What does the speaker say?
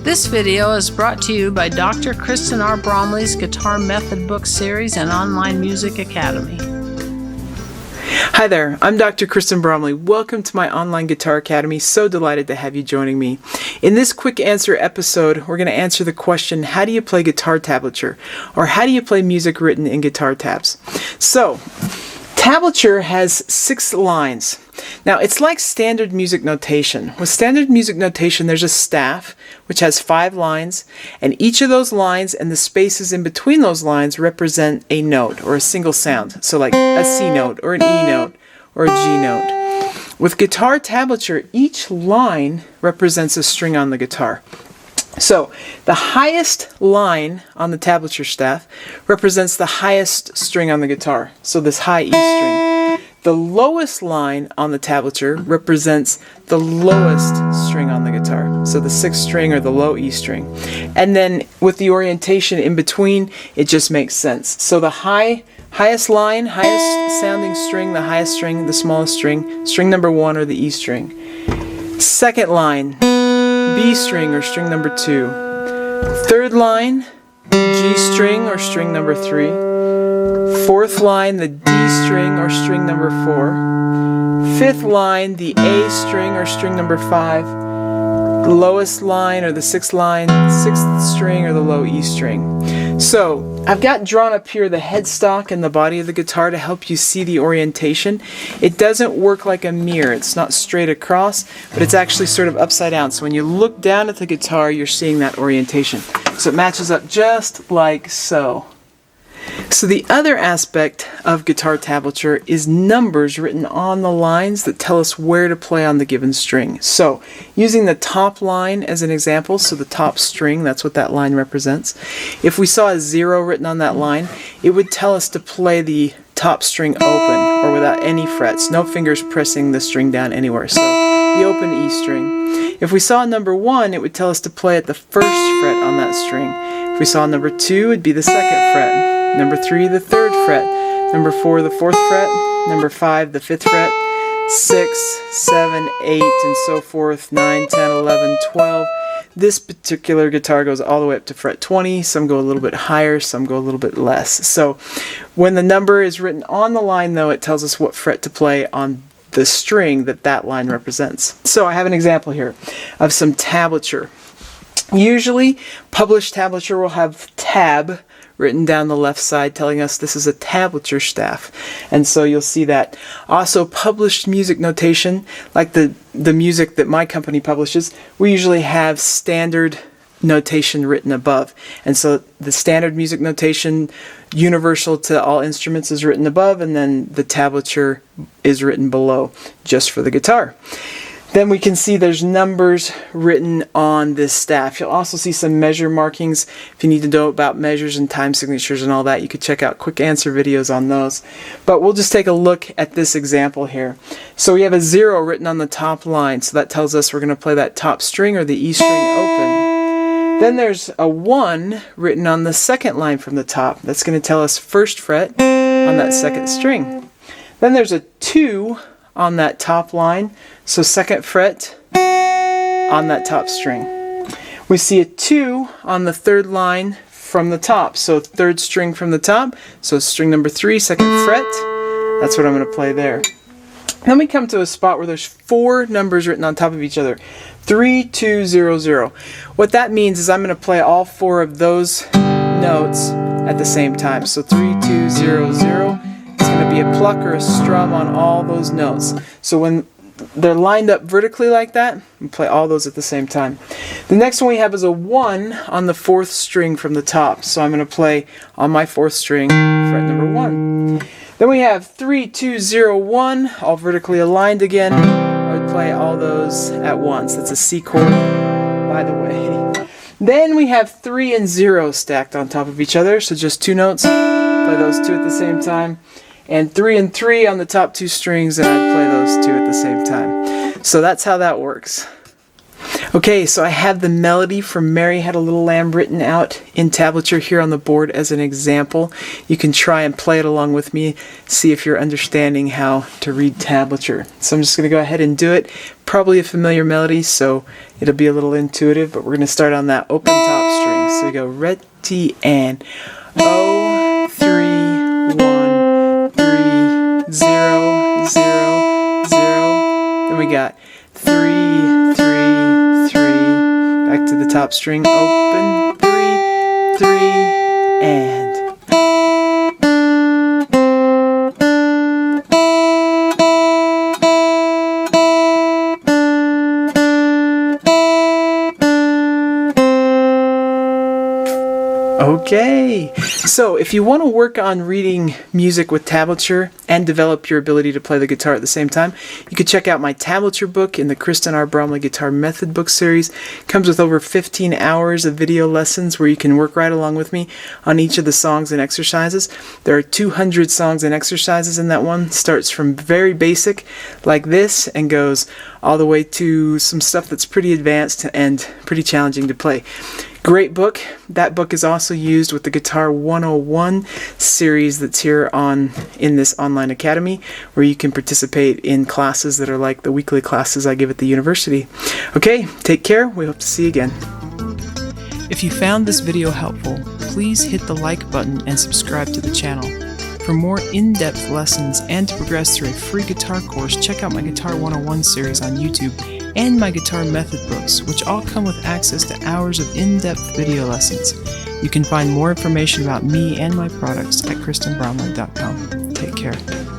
This video is brought to you by Dr. Kristen R. Bromley's Guitar Method Book Series and Online Music Academy. Hi there, I'm Dr. Kristen Bromley. Welcome to my online guitar academy. So delighted to have you joining me. In this quick answer episode, we're going to answer the question, how do you play guitar tablature? Or how do you play music written in guitar tabs? So, tablature has 6 lines. Now, it's like standard music notation. With standard music notation, there's a staff, which has 5 lines, and each of those lines and the spaces in between those lines represent a note or a single sound. So like a C note or an E note or a G note. With guitar tablature, each line represents a string on the guitar. So, the highest line on the tablature staff represents the highest string on the guitar. So this high E string. The lowest line on the tablature represents the lowest string on the guitar. So the 6th string or the low E string. And then with the orientation in between, it just makes sense. So the highest line, highest sounding string, the highest string, the smallest string, string number 1 or the E string. 2nd line, B string or string number 2. 3rd line, G string or string number 3. 4th line, the D string or string number 4. 5th line, the A string or string number 5. The lowest line or the 6th line, 6th string or the low E string. So, I've got drawn up here the headstock and the body of the guitar to help you see the orientation. It doesn't work like a mirror. It's not straight across, but it's actually sort of upside down. So when you look down at the guitar, you're seeing that orientation. So it matches up just like so. So the other aspect of guitar tablature is numbers written on the lines that tell us where to play on the given string. So using the top line as an example, so the top string, that's what that line represents. If we saw a 0 written on that line, it would tell us to play the top string open or without any frets, no fingers pressing the string down anywhere. So the open E string. If we saw number 1, it would tell us to play at the 1st fret on that string. If we saw number 2, it'd be the 2nd fret. Number 3, the 3rd fret. Number 4, the 4th fret. Number 5, the 5th fret. 6, 7, 8, and so forth. 9, 10, 11, 12. This particular guitar goes all the way up to fret 20. Some go a little bit higher, some go a little bit less. So when the number is written on the line, though, it tells us what fret to play on the string that line represents. So I have an example here of some tablature. Usually, published tablature will have tab written down the left side telling us this is a tablature staff. And so you'll see that. Also, published music notation, like the music that my company publishes, we usually have standard notation written above. And so the standard music notation, universal to all instruments, is written above, and then the tablature is written below, just for the guitar. Then we can see there's numbers written on this staff. You'll also see some measure markings. If you need to know about measures and time signatures and all that, you could check out quick answer videos on those. But we'll just take a look at this example here. So we have a 0 written on the top line, so that tells us we're going to play that top string or the E string open. Then there's a 1 written on the 2nd line from the top. That's going to tell us 1st fret on that 2nd string. Then there's a 2 on that top line, so 2nd fret on that top string. We see a 2 on the 3rd line from the top, so 3rd string from the top, so string number 3, 2nd fret. That's what I'm going to play there. Then we come to a spot where there's 4 numbers written on top of each other. 3, 2, 0, 0. What that means is I'm going to play all 4 of those notes at the same time. So 3, 2, 0, 0. It's going to be a pluck or a strum on all those notes. So when they're lined up vertically like that, we play all those at the same time. The next one we have is a 1 on the 4th string from the top. So I'm going to play on my 4th string, fret number 1. Then we have 3, 2, 0, 1, all vertically aligned again. I would play all those at once. That's a C chord, by the way. Then we have 3 and 0 stacked on top of each other, so just 2 notes. Play those 2 at the same time. And 3 and 3 on the top 2 strings, and I'd play those 2 at the same time. So that's how that works. Okay, so I have the melody from Mary Had a Little Lamb written out in tablature here on the board as an example. You can try and play it along with me, see if you're understanding how to read tablature. So I'm just going to go ahead and do it. Probably a familiar melody, so it'll be a little intuitive, but we're going to start on that open top string. So we go red T and O, 3, 1, 3, 0, 0, 0. Then we got 3, 3, 3. Back to the top string, open, 3, 3, and. Okay, so if you want to work on reading music with tablature and develop your ability to play the guitar at the same time, you can check out my Tablature book in the Kristen R. Bromley Guitar Method book series. It comes with over 15 hours of video lessons where you can work right along with me on each of the songs and exercises. There are 200 songs and exercises in that one. Starts from very basic like this and goes all the way to some stuff that's pretty advanced and pretty challenging to play. Great book. That book is also used with the Guitar 101 series that's here in this online academy, where you can participate in classes that are like the weekly classes I give at the university. Okay, take care. We hope to see you again. If you found this video helpful, please hit the like button and subscribe to the channel. For more in-depth lessons and to progress through a free guitar course, check out my Guitar 101 series on YouTube and my Guitar Method books, which all come with access to hours of in-depth video lessons. You can find more information about me and my products at KristenBromley.com. Take care.